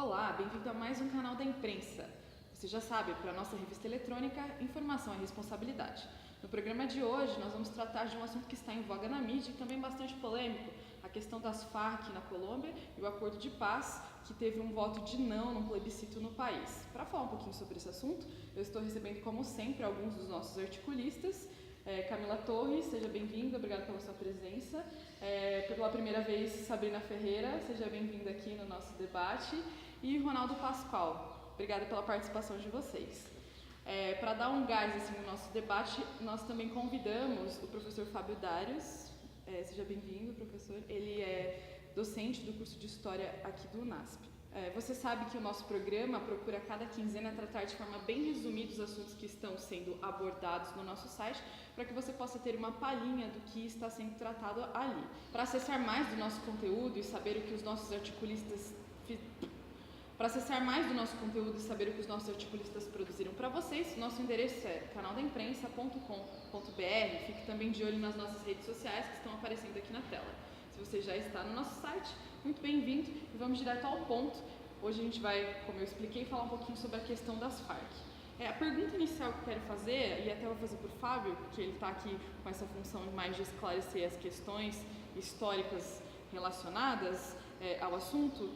Olá, bem-vindo a mais um canal da imprensa. Você já sabe, para a nossa revista eletrônica, informação é responsabilidade. No programa de hoje, nós vamos tratar de um assunto que está em voga na mídia e também bastante polêmico, a questão das Farc na Colômbia e o acordo de paz, que teve um voto de não num plebiscito no país. Para falar um pouquinho sobre esse assunto, eu estou recebendo, como sempre, alguns dos nossos articulistas. Camila Torres, seja bem-vinda, obrigada pela sua presença. Pela primeira vez, Sabrina Ferreira, seja bem-vinda aqui no nosso debate. E Ronaldo Pascoal, obrigada pela participação de vocês. Para dar um gás assim, no nosso debate, nós também convidamos o professor Fábio Darius. Seja bem-vindo, professor. Ele é docente do curso de História aqui do UNASP. Você sabe que o nosso programa procura a cada quinzena tratar de forma bem resumida os assuntos que estão sendo abordados no nosso site, para que você possa ter uma palhinha do que está sendo tratado ali. Para acessar mais do nosso conteúdo e saber o que os nossos articulistas produziram para vocês, nosso endereço é canaldaimprensa.com.br. Fique também de olho nas nossas redes sociais que estão aparecendo aqui na tela. Se você já está no nosso site, muito bem-vindo e vamos direto ao ponto. Hoje a gente vai, como eu expliquei, falar um pouquinho sobre a questão das Farc. A pergunta inicial que eu quero fazer, e até vou fazer para o Fábio, porque ele está aqui com essa função mais de esclarecer as questões históricas relacionadas ao assunto,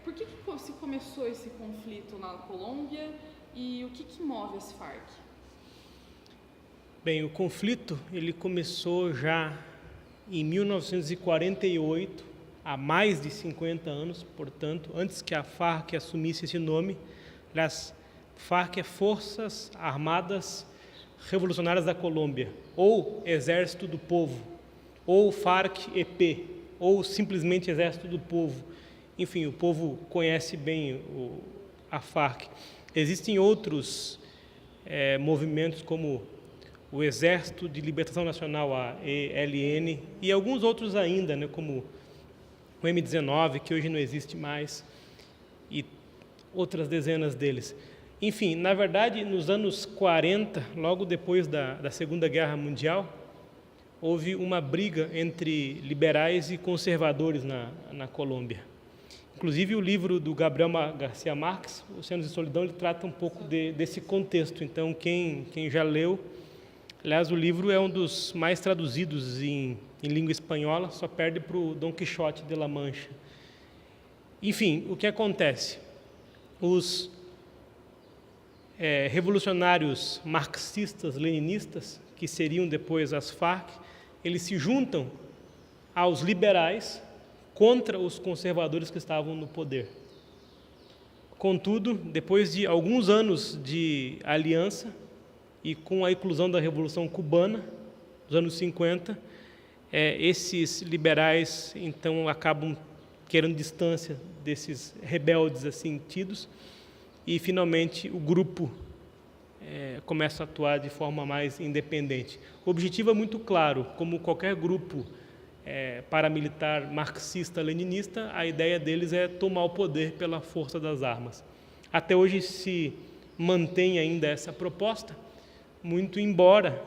por que se começou esse conflito na Colômbia e o que move as Farc? Bem, o conflito ele começou já em 1948, há mais de 50 anos, portanto, antes que a Farc assumisse esse nome. Aliás, Farc é Forças Armadas Revolucionárias da Colômbia, ou Exército do Povo, ou FARC-EP, ou simplesmente Exército do Povo. Enfim, o povo conhece bem a Farc. Existem outros movimentos como o Exército de Libertação Nacional, a ELN, e alguns outros ainda, como o M19, que hoje não existe mais, e outras dezenas deles. Enfim, na verdade, nos anos 40, logo depois da Segunda Guerra Mundial, houve uma briga entre liberais e conservadores na Colômbia. Inclusive, o livro do Gabriel Garcia Marques, Oceanos de Solidão, ele trata um pouco desse contexto. Então, quem já leu, aliás, o livro é um dos mais traduzidos em língua espanhola, só perde para o Dom Quixote de La Mancha. Enfim, o que acontece? Os revolucionários marxistas-leninistas, que seriam depois as Farc, eles se juntam aos liberais contra os conservadores que estavam no poder. Contudo, depois de alguns anos de aliança e com a eclosão da Revolução Cubana, nos anos 50, esses liberais, então, acabam querendo distância desses rebeldes assim tidos, e, finalmente, o grupo começa a atuar de forma mais independente. O objetivo é muito claro, como qualquer grupo paramilitar marxista-leninista, a ideia deles é tomar o poder pela força das armas. Até hoje se mantém ainda essa proposta, muito embora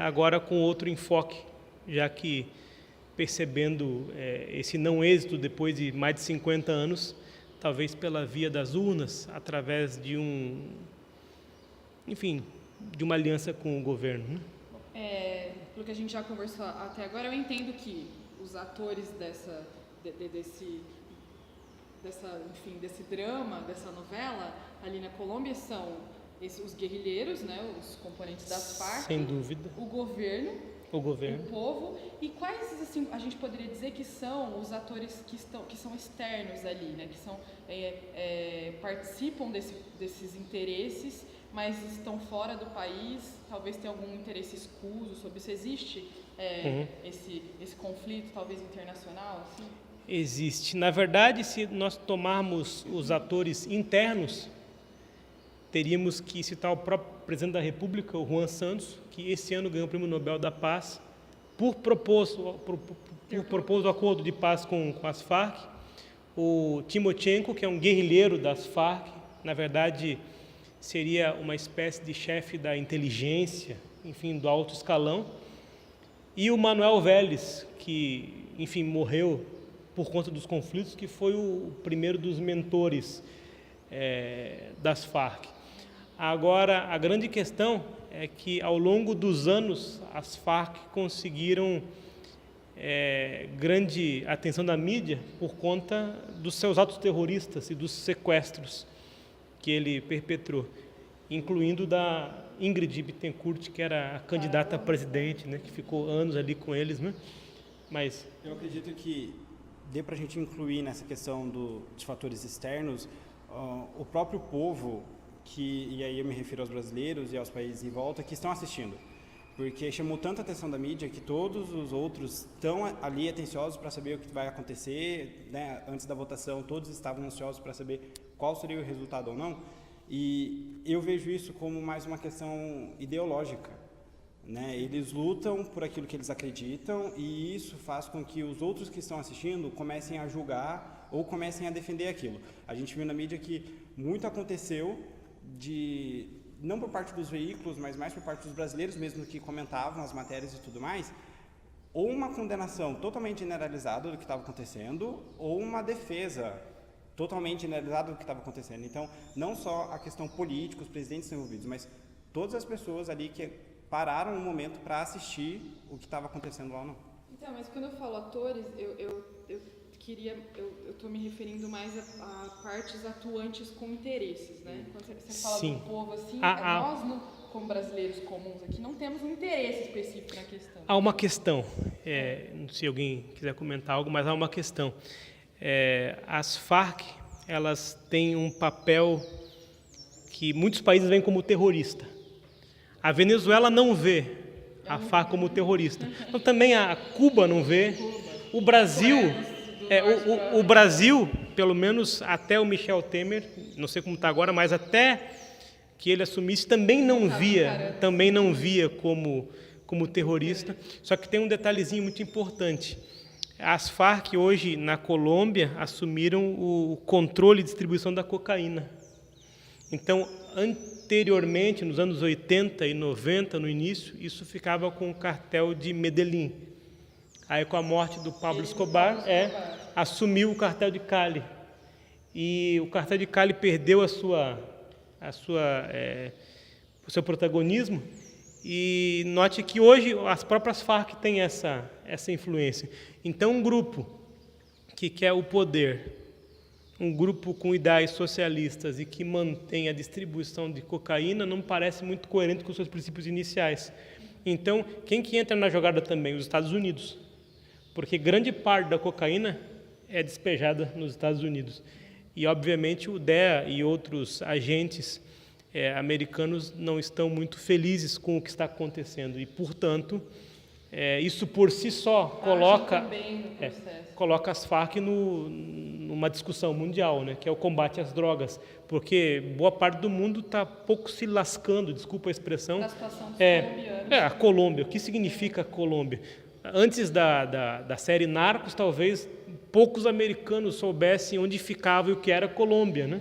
agora com outro enfoque, já que percebendo esse não êxito depois de mais de 50 anos, talvez pela via das urnas, através de de uma aliança com o governo. Pelo que a gente já conversou até agora, eu entendo que os atores desse drama, dessa novela ali na Colômbia são os guerrilheiros, os componentes das Farc, sem dúvida, o governo, o povo. E quais assim, a gente poderia dizer que são os atores que são externos ali, que são, participam desses interesses, mas estão fora do país, talvez tenha algum interesse escuso sobre isso. Existe esse conflito, talvez internacional? Assim? Existe. Na verdade, se nós tomarmos os atores internos, teríamos que citar o próprio presidente da República, o Juan Santos, que esse ano ganhou o Prêmio Nobel da Paz, por propor o acordo de paz com as Farc. O Timochenko, que é um guerrilheiro das Farc, na verdade seria uma espécie de chefe da inteligência, enfim, do alto escalão. E o Manuel Vélez, que, enfim, morreu por conta dos conflitos, que foi o primeiro dos mentores das Farc. Agora, a grande questão é que, ao longo dos anos, as Farc conseguiram grande atenção da mídia por conta dos seus atos terroristas e dos sequestros que ele perpetrou, incluindo da Ingrid Bittencourt, que era a candidata a presidente, né, que ficou anos ali com eles, né? Mas eu acredito que dê para a gente incluir nessa questão dos fatores externos o próprio povo, e aí eu me refiro aos brasileiros e aos países em volta, que estão assistindo. Porque chamou tanta atenção da mídia que todos os outros estão ali atenciosos para saber o que vai acontecer, né? Antes da votação, todos estavam ansiosos para saber qual seria o resultado ou não. E eu vejo isso como mais uma questão ideológica, né? Eles lutam por aquilo que eles acreditam, e isso faz com que os outros que estão assistindo comecem a julgar ou comecem a defender aquilo. A gente viu na mídia que muito aconteceu não por parte dos veículos, mas mais por parte dos brasileiros mesmo, que comentavam as matérias e tudo mais, ou uma condenação totalmente generalizada do que estava acontecendo, ou uma defesa totalmente generalizada do que estava acontecendo. Então, não só a questão política, os presidentes envolvidos, mas todas as pessoas ali que pararam um momento para assistir o que estava acontecendo lá ou não. Então, mas quando eu falo atores, eu estou me referindo mais a partes atuantes com interesses, né? Quando você fala Sim. do povo assim, nós, como brasileiros comuns aqui, não temos um interesse específico na questão. Há uma questão, não sei se alguém quiser comentar algo, mas há uma questão. As Farc, elas têm um papel que muitos países veem como terrorista. A Venezuela não vê a Farc como terrorista. Então, também a Cuba não vê. O Brasil, o Brasil, pelo menos até o Michel Temer, não sei como está agora, mas até que ele assumisse, também não via como terrorista. Só que tem um detalhezinho muito importante. As Farc hoje na Colômbia assumiram o controle e distribuição da cocaína. Então, anteriormente, nos anos 80 e 90, no início, isso ficava com o cartel de Medellín. Aí, com a morte do Pablo Escobar, assumiu o cartel de Cali. E o cartel de Cali perdeu o seu protagonismo. E note que hoje as próprias Farc têm essa influência. Então, um grupo que quer o poder, um grupo com ideais socialistas e que mantém a distribuição de cocaína, não parece muito coerente com os seus princípios iniciais. Então, quem que entra na jogada também? Os Estados Unidos. Porque grande parte da cocaína é despejada nos Estados Unidos. E, obviamente, o DEA e outros agentes americanos não estão muito felizes com o que está acontecendo. E, portanto, isso por si só coloca as Farc numa discussão mundial, né, que é o combate às drogas, porque boa parte do mundo está pouco se lascando, desculpa a expressão. Da situação dos colombianos. A Colômbia. O que significa a Colômbia? Antes da série Narcos, talvez poucos americanos soubessem onde ficava e o que era a Colômbia, né?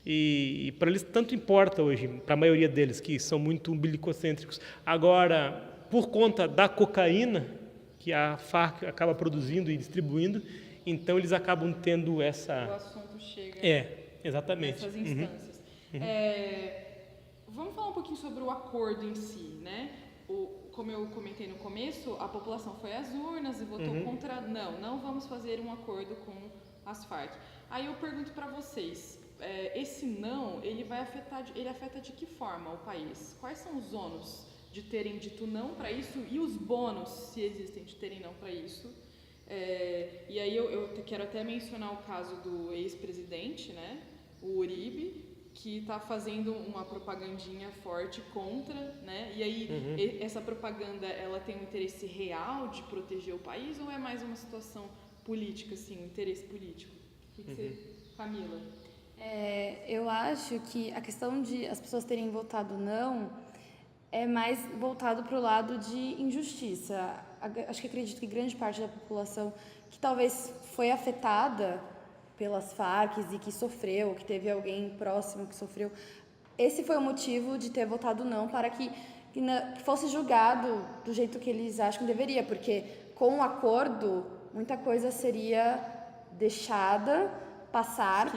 E para eles tanto importa hoje, para a maioria deles, que são muito umbilicocêntricos. Agora, por conta da cocaína que a Farc acaba produzindo e distribuindo, então eles acabam tendo essa... O assunto chega exatamente. nessas instâncias. Vamos falar um pouquinho sobre o acordo em si, né? Como eu comentei no começo, a população foi às urnas e votou contra... Não vamos fazer um acordo com as Farc. Aí eu pergunto para vocês, esse não, ele afeta de que forma o país? Quais são os ônus de terem dito não para isso e os bônus, se existem, de terem não para isso? E aí eu quero até mencionar o caso do ex-presidente, né, o Uribe, que está fazendo uma propagandinha forte contra, né? E aí essa propaganda, ela tem um interesse real de proteger o país ou é mais uma situação política, assim, um interesse político? O que você, Camila? Eu acho que a questão de as pessoas terem votado não é mais voltado para o lado de injustiça. Acho que acredito que grande parte da população que talvez foi afetada pelas Farc e que sofreu, que teve alguém próximo que sofreu, esse foi o motivo de ter votado não, para que fosse julgado do jeito que eles acham que deveria, porque com o acordo muita coisa seria deixada, passar,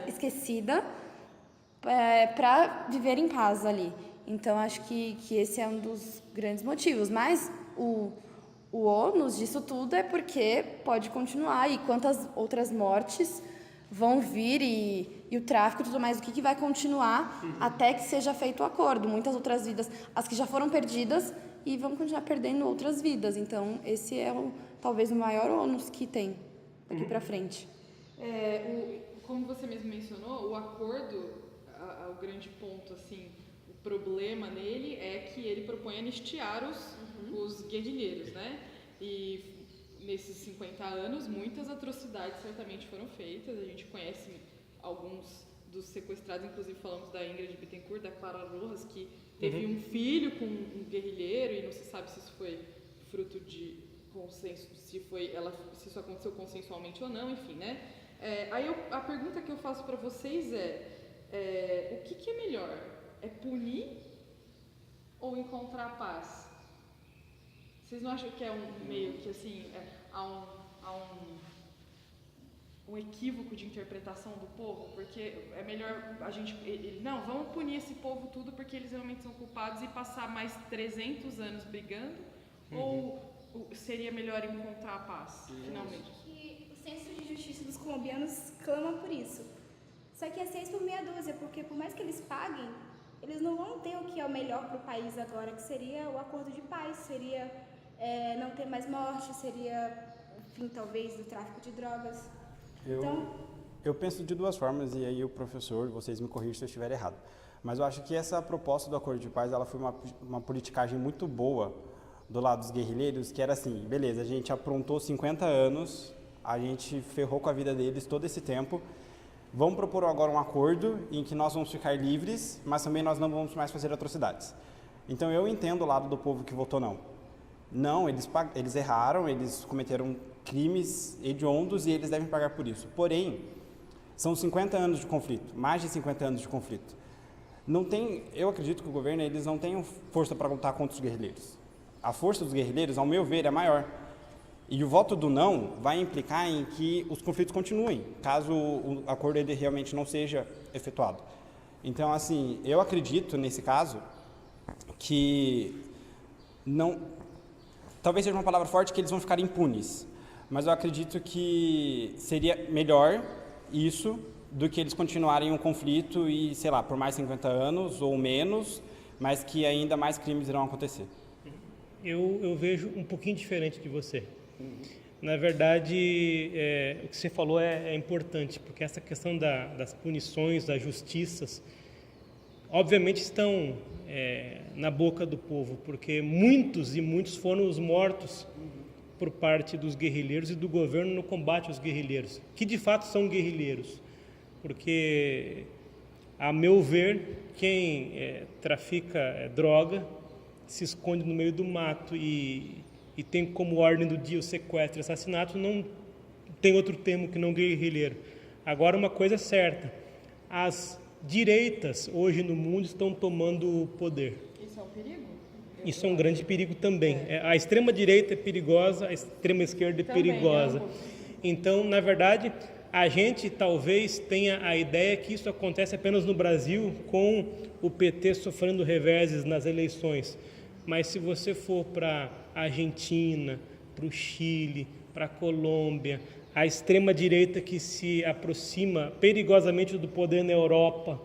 esquecida, para viver em paz ali. Então, acho que esse é um dos grandes motivos. Mas o ônus disso tudo é porque pode continuar. E quantas outras mortes vão vir e o tráfico e tudo mais, o que vai continuar até que seja feito o acordo. Muitas outras vidas, as que já foram perdidas, e vão continuar perdendo outras vidas. Então, esse é talvez o maior ônus que tem daqui para frente. Como você mesmo mencionou, o acordo, o grande ponto, assim, o problema nele é que ele propõe anistiar os guerrilheiros, né? E nesses 50 anos, muitas atrocidades certamente foram feitas. A gente conhece alguns dos sequestrados, inclusive falamos da Ingrid Bittencourt, da Clara Rojas, que teve um filho com um guerrilheiro, e não se sabe se isso foi fruto de consenso, se isso aconteceu consensualmente ou não, enfim, né? Aí a pergunta que eu faço para vocês o que é melhor? É punir ou encontrar paz? Vocês não acham que é meio que assim, há um equívoco de interpretação do povo? Porque é melhor a gente... não, vamos punir esse povo tudo porque eles realmente são culpados e passar mais 300 anos brigando? Ou seria melhor encontrar a paz, finalmente? Acho que o senso de justiça dos colombianos clama por isso. Só que é 6 por meia dúzia, porque por mais que eles paguem, eles não vão ter o que é o melhor para o país agora, que seria o acordo de paz, seria não ter mais morte, seria o fim, talvez, do tráfico de drogas. Eu penso de duas formas, e aí o professor, vocês me corrigem se eu estiver errado. Mas eu acho que essa proposta do acordo de paz, ela foi uma politicagem muito boa do lado dos guerrilheiros, que era assim, beleza, a gente aprontou 50 anos, a gente ferrou com a vida deles todo esse tempo, vamos propor agora um acordo em que nós vamos ficar livres, mas também nós não vamos mais fazer atrocidades. Então eu entendo o lado do povo que votou não. Não, eles erraram, eles cometeram crimes hediondos e eles devem pagar por isso. Porém, são 50 anos de conflito, mais de 50 anos de conflito. Eu acredito que o governo, eles não tenham força para lutar contra os guerrilheiros. A força dos guerrilheiros, ao meu ver, é maior. E o voto do não vai implicar em que os conflitos continuem, caso o acordo ele realmente não seja efetuado. Então, assim, eu acredito, nesse caso, que talvez seja uma palavra forte, que eles vão ficar impunes. Mas eu acredito que seria melhor isso do que eles continuarem um conflito e, sei lá, por mais 50 anos ou menos, mas que ainda mais crimes irão acontecer. Eu vejo um pouquinho diferente de você. Na verdade, o que você falou é importante, porque essa questão das punições, das justiças, obviamente estão na boca do povo, porque muitos e muitos foram os mortos por parte dos guerrilheiros e do governo no combate aos guerrilheiros, que de fato são guerrilheiros, porque, a meu ver, quem trafica droga se esconde no meio do mato e tem como ordem do dia o sequestro e assassinato, não tem outro termo que não guerrilheiro. Agora, uma coisa é certa, as direitas hoje no mundo estão tomando o poder. Isso é um perigo? Isso é um grande perigo também. A extrema-direita é perigosa, a extrema-esquerda é perigosa. Então, na verdade, a gente talvez tenha a ideia que isso acontece apenas no Brasil, com o PT sofrendo reveses nas eleições. Mas se você for para a Argentina, para o Chile, para a Colômbia, a extrema-direita que se aproxima perigosamente do poder na Europa,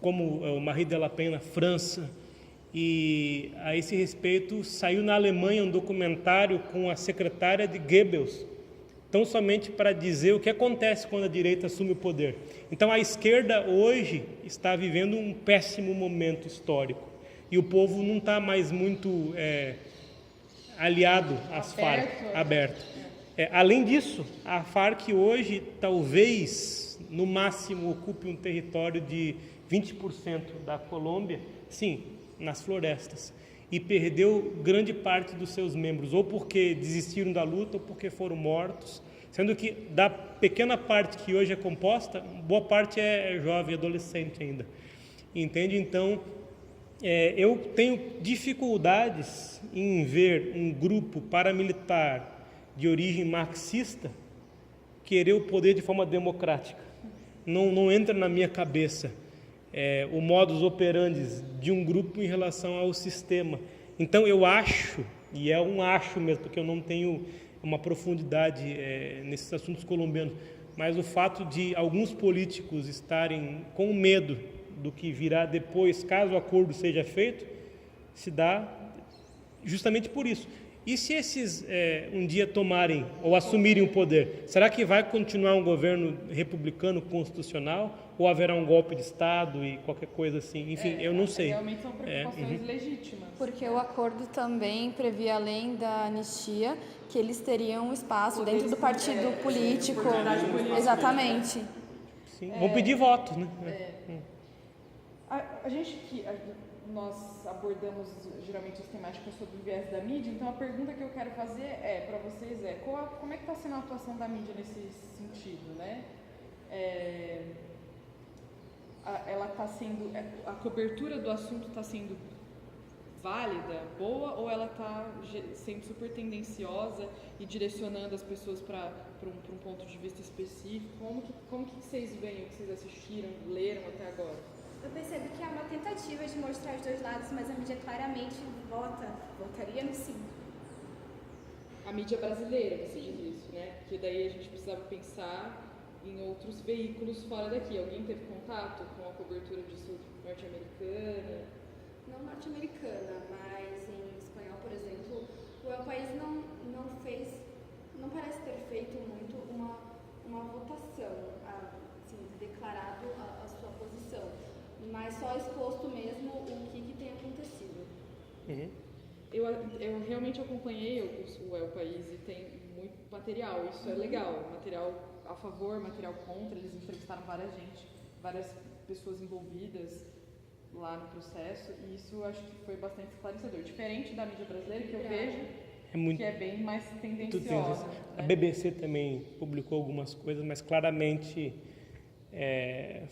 como o Marie Le Pen na França, e a esse respeito saiu na Alemanha um documentário com a secretária de Goebbels, tão somente para dizer o que acontece quando a direita assume o poder. Então a esquerda hoje está vivendo um péssimo momento histórico e o povo não está mais muito aliado às Farc, aberto. Além disso, a Farc hoje talvez no máximo ocupe um território de 20% da Colômbia, sim, nas florestas, e perdeu grande parte dos seus membros, ou porque desistiram da luta, ou porque foram mortos, sendo que da pequena parte que hoje é composta, boa parte é jovem, adolescente ainda. Entende? Então, eu tenho dificuldades em ver um grupo paramilitar de origem marxista querer o poder de forma democrática. Não entra na minha cabeça o modus operandi de um grupo em relação ao sistema. Então eu acho, e é um acho mesmo, porque eu não tenho uma profundidade nesses assuntos colombianos, mas o fato de alguns políticos estarem com medo do que virá depois, caso o acordo seja feito, se dá justamente por isso. E se esses um dia tomarem ou assumirem o poder, será que vai continuar um governo republicano constitucional ou haverá um golpe de Estado e qualquer coisa assim? Enfim, eu não sei. Realmente são preocupações legítimas. Porque o acordo também previa, além da anistia, que eles teriam espaço dentro do partido político. Exatamente. Sim, vão pedir votos, né? Nós abordamos geralmente as temáticas sobre o viés da mídia, então a pergunta que eu quero fazer para vocês como é que está sendo a atuação da mídia nesse sentido, né? Ela está sendo, a cobertura do assunto está sendo válida, boa, ou ela está sendo super tendenciosa e direcionando as pessoas para um ponto de vista específico? Como que vocês veem o que vocês assistiram, leram até agora? Eu percebo que há uma tentativa de mostrar os dois lados, mas a mídia claramente votaria no sim. A mídia brasileira, você diz isso, né? Porque daí a gente precisava pensar em outros veículos fora daqui. Alguém teve contato com a cobertura disso norte-americana? Não norte-americana, mas em espanhol, por exemplo, o país não parece ter feito muito uma votação, assim, declarado a sua posição, mas só exposto mesmo o que tem acontecido. Uhum. Eu realmente acompanhei o El País e tem muito material, isso é legal, material a favor, material contra, eles entrevistaram várias pessoas envolvidas lá no processo, e isso eu acho que foi bastante esclarecedor, diferente da mídia brasileira que eu vejo, que é bem mais tendenciosa. A BBC também publicou algumas coisas, mas claramente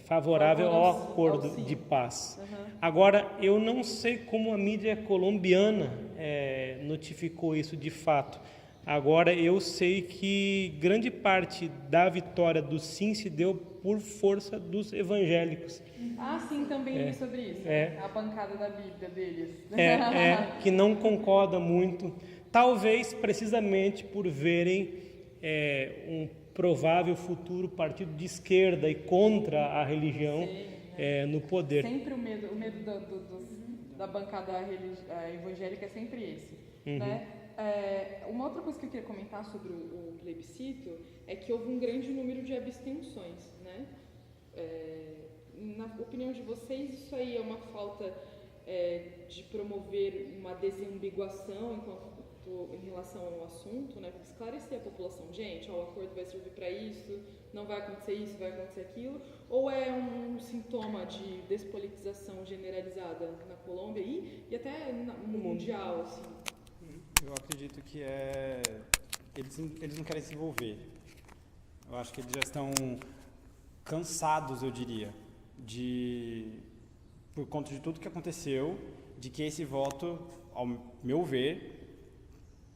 favorável ao acordo de paz. Uhum. Agora, eu não sei como a mídia colombiana notificou isso de fato. Agora, eu sei que grande parte da vitória do sim se deu por força dos evangélicos. Sim, também li sobre isso. A bancada da Bíblia deles. Que não concorda muito, talvez precisamente por verem um provável futuro partido de esquerda e contra a religião no poder. Sempre o medo da bancada evangélica é sempre esse. Uhum. Né? Uma outra coisa que eu queria comentar sobre o plebiscito é que houve um grande número de abstenções. Né? Na opinião de vocês, isso aí é uma falta de promover uma desambiguação em relação ao assunto, né? Esclarecer a população, gente, o acordo vai servir para isso, não vai acontecer isso, vai acontecer aquilo, ou é um sintoma de despolitização generalizada na Colômbia e até no mundial, assim? Eu acredito que eles não querem se envolver. Eu acho que eles já estão cansados, eu diria, por conta de tudo que aconteceu, de que esse voto, ao meu ver,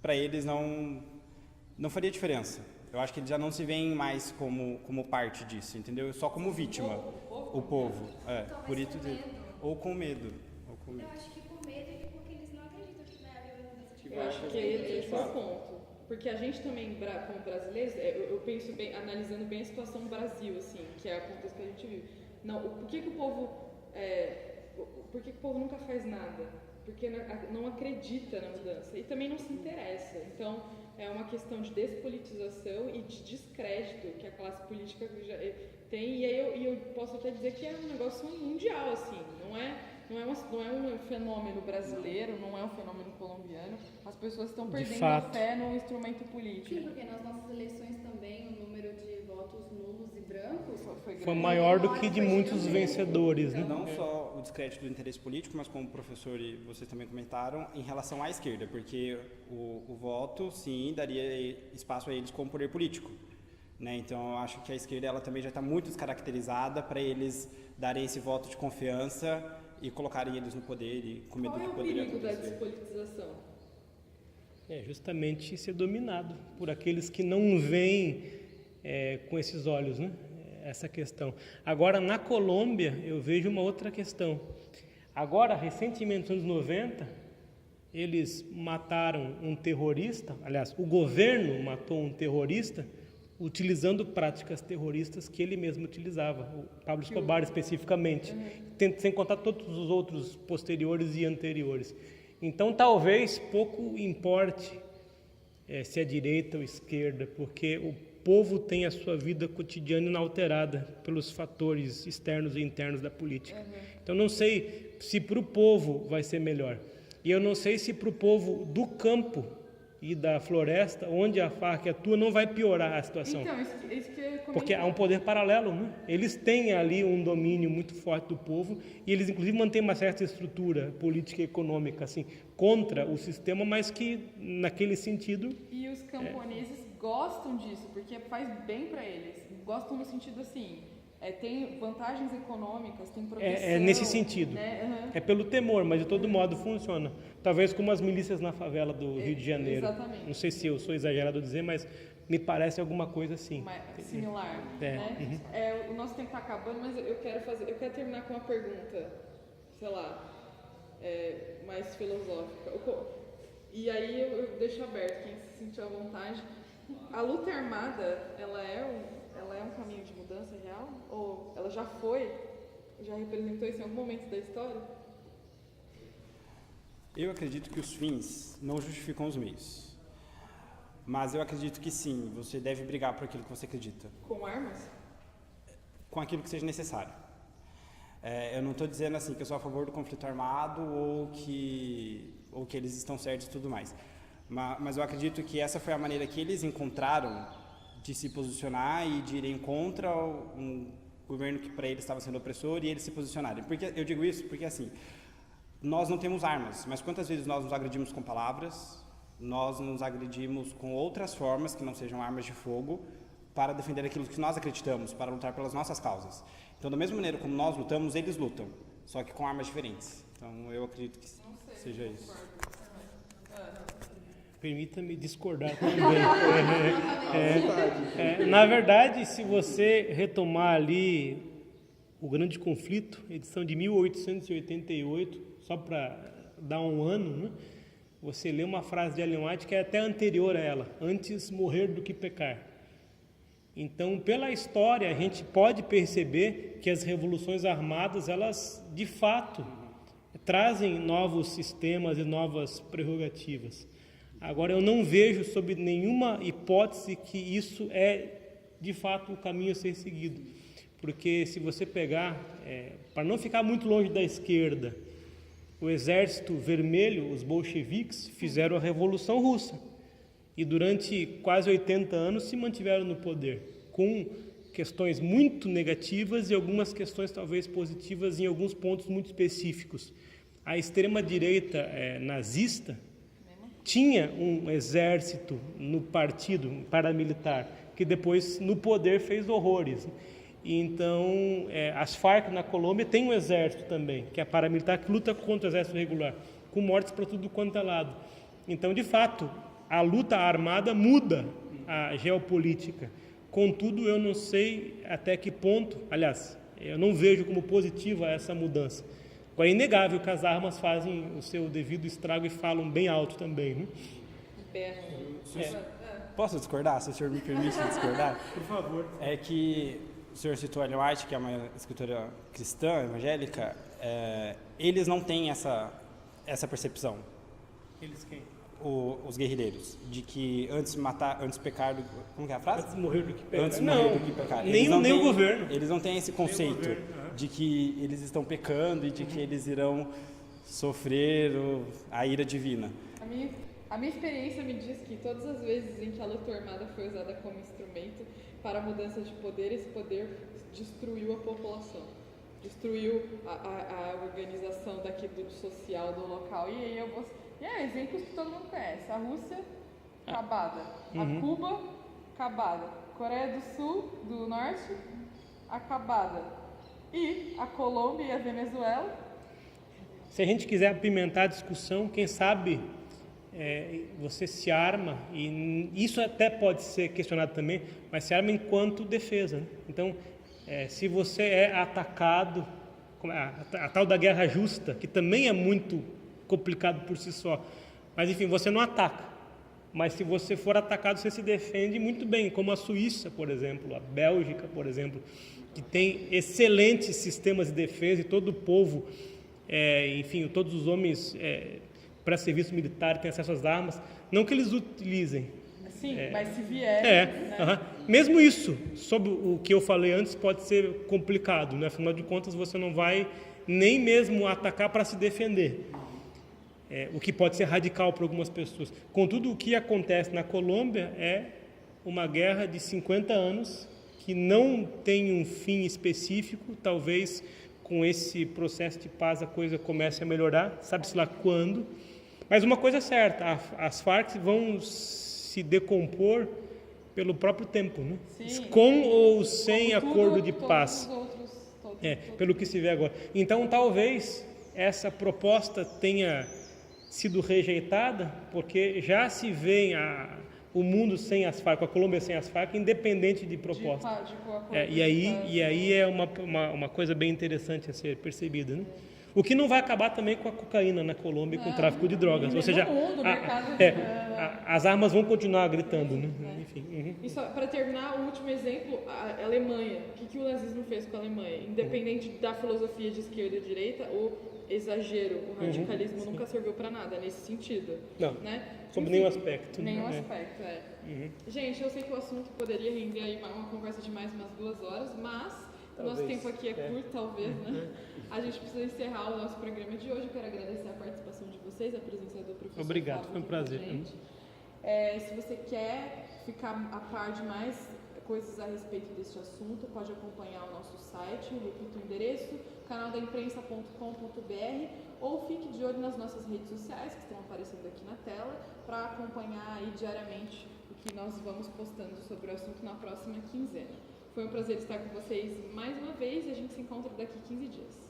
para eles não faria diferença. Eu acho que eles já não se veem mais como parte disso, entendeu? Só como vítima, o povo. Por isso, ou com medo. Eu acho que por medo e porque eles não acreditam que vai haver uma mudança de Eu acho que esse é o ponto. Porque a gente também, como brasileiros, eu penso bem, analisando bem a situação do Brasil, assim, que é o contexto que a gente vive. Não, por que o povo nunca faz nada? Porque não acredita na mudança e também não se interessa. Então, é uma questão de despolitização e de descrédito que a classe política já tem. E aí eu posso até dizer que é um negócio mundial, assim. Não é um fenômeno brasileiro, não é um fenômeno colombiano. As pessoas estão perdendo a fé no instrumento político. Sim, porque nas nossas eleições também o número de votos nulos e brancos foi maior do que de muitos vencedores, né? Não só o descrédito do interesse político, mas como o professor e vocês também comentaram, em relação à esquerda, porque o voto, sim, daria espaço a eles como poder político. Né? Então, eu acho que a esquerda ela também já está muito descaracterizada para eles darem esse voto de confiança e colocarem eles no poder e com medo do que poderia acontecer. Qual é o perigo da despolitização? É justamente ser dominado por aqueles que não veem com esses olhos, né? Essa questão. Agora, na Colômbia, eu vejo uma outra questão. Agora, recentemente, nos anos 90, eles mataram um terrorista, aliás, o governo matou um terrorista utilizando práticas terroristas que ele mesmo utilizava, o Pablo Escobar especificamente, sem contar todos os outros posteriores e anteriores. Então, talvez pouco importe se é direita ou esquerda, porque o povo tem a sua vida cotidiana inalterada pelos fatores externos e internos da política. Então, não sei se para o povo vai ser melhor. E eu não sei se para o povo do campo e da floresta, onde a Farc atua, não vai piorar a situação. Então, isso que eu ia comentar. Porque há um poder paralelo, né? Eles têm ali um domínio muito forte do povo e eles, inclusive, mantêm uma certa estrutura política e econômica, assim, contra o sistema, mas que, naquele sentido... E os camponeses gostam disso, porque faz bem para eles. Gostam no sentido assim... tem vantagens econômicas, tem proteção... É nesse sentido. Né? É pelo temor, mas de todo modo funciona. Talvez como as milícias na favela do Rio de Janeiro. Exatamente. Não sei se eu sou exagerado a dizer, mas me parece alguma coisa assim. Similar. Né? O nosso tempo está acabando, mas eu quero terminar com uma pergunta, sei lá, mais filosófica. E aí eu deixo aberto, quem se sentiu à vontade. A luta armada, ela é um caminho de mudança real? Ou ela já representou isso em algum momento da história? Eu acredito que os fins não justificam os meios. Mas eu acredito que sim, você deve brigar por aquilo que você acredita. Com armas? Com aquilo que seja necessário. Eu não estou dizendo assim que eu sou a favor do conflito armado ou que eles estão certos e tudo mais. Mas eu acredito que essa foi a maneira que eles encontraram de se posicionar e de irem contra um governo que para eles estava sendo opressor e eles se posicionarem. Porque eu digo isso porque assim, nós não temos armas, mas quantas vezes nós nos agredimos com palavras, nós nos agredimos com outras formas que não sejam armas de fogo para defender aquilo que nós acreditamos, para lutar pelas nossas causas. Então, da mesma maneira como nós lutamos, eles lutam, só que com armas diferentes. Então, eu acredito que seja isso. Permita-me discordar também. Na verdade, se você retomar ali o Grande Conflito, edição de 1888, só para dar um ano, né? Você lê uma frase de Ellen White que é até anterior a ela: antes morrer do que pecar. Então, pela história, a gente pode perceber que as revoluções armadas, elas, de fato, trazem novos sistemas e novas prerrogativas. Agora, eu não vejo, sob nenhuma hipótese, que isso é, de fato, o caminho a ser seguido. Porque, se você pegar, para não ficar muito longe da esquerda, o Exército Vermelho, os bolcheviques, fizeram a Revolução Russa. E durante quase 80 anos se mantiveram no poder, com questões muito negativas e algumas questões talvez positivas em alguns pontos muito específicos. A extrema-direita nazista tinha um exército no partido paramilitar, que depois no poder fez horrores. E então, as Farc na Colômbia tem um exército também, que é paramilitar, que luta contra o exército regular, com mortes para tudo quanto é lado. Então, de fato, a luta armada muda a geopolítica. Contudo, eu não sei até que ponto, aliás, eu não vejo como positiva essa mudança. Agora, é inegável que as armas fazem o seu devido estrago e falam bem alto também, né? Posso discordar, se o senhor me permite discordar? Por favor. É que o senhor citou Ellen White, que é uma escritora cristã, evangélica, eles não têm essa percepção. Eles quem? Os guerrilheiros, de que antes pecar do... Como que é a frase? Antes morrer do que pecar. Antes morrer do que pecar. Nem o governo. Eles não têm esse conceito de que eles estão pecando e de que eles irão sofrer a ira divina. A minha experiência me diz que todas as vezes em que a luta armada foi usada como instrumento para a mudança de poder, esse poder destruiu a população, destruiu a organização do social do local. E aí exemplos que todo mundo conhece: a Rússia, acabada; a Cuba, acabada; Coreia do Sul, do Norte, acabada; e a Colômbia e a Venezuela. Se a gente quiser apimentar a discussão, quem sabe você se arma, e isso até pode ser questionado também, mas se arma enquanto defesa, né? Então, se você é atacado, a tal da guerra justa, que também é muito complicado por si só, mas enfim, você não ataca, mas se você for atacado, você se defende muito bem, como a Suíça, por exemplo, a Bélgica, por exemplo, que tem excelentes sistemas de defesa e todo o povo, enfim, todos os homens para serviço militar têm acesso às armas, não que eles utilizem. Sim, mas se vier... né? Mesmo isso, sobre o que eu falei antes, pode ser complicado, né? Afinal de contas, você não vai nem mesmo atacar para se defender, o que pode ser radical para algumas pessoas. Contudo, o que acontece na Colômbia é uma guerra de 50 anos que não tem um fim específico, talvez com esse processo de paz a coisa comece a melhorar, sabe-se lá quando. Mas uma coisa é certa, as Farc vão se decompor pelo próprio tempo, né? Sim. Com ou sem acordo de paz. Todos. Pelo que se vê agora. Então, talvez essa proposta tenha sido rejeitada, porque já se vê o mundo sem as Farc, a Colômbia sem as Farc, independente de proposta. E aí é uma coisa bem interessante a ser percebida, né? O que não vai acabar também com a cocaína na Colômbia e com o tráfico de drogas. Ou seja, as armas vão continuar gritando, né? Enfim. E só para terminar, o último exemplo, a Alemanha. O que o nazismo fez com a Alemanha? Independente da filosofia de esquerda e direita, o exagero, o radicalismo nunca serviu para nada nesse sentido. Não, né? sob nenhum aspecto. Nenhum aspecto, Gente, eu sei que o assunto poderia render aí uma conversa de mais umas 2 horas, mas o nosso tempo aqui é curto, talvez, né? A gente precisa encerrar o nosso programa de hoje. Eu quero agradecer a participação de vocês, a presença do professor. Obrigado, Fábio foi um prazer. Se você quer ficar a par de mais coisas a respeito deste assunto, pode acompanhar o nosso site, repito o endereço, canaldaimprensa.com.br, ou fique de olho nas nossas redes sociais, que estão aparecendo aqui na tela, para acompanhar aí diariamente o que nós vamos postando sobre o assunto na próxima quinzena. Foi um prazer estar com vocês mais uma vez e a gente se encontra daqui 15 dias.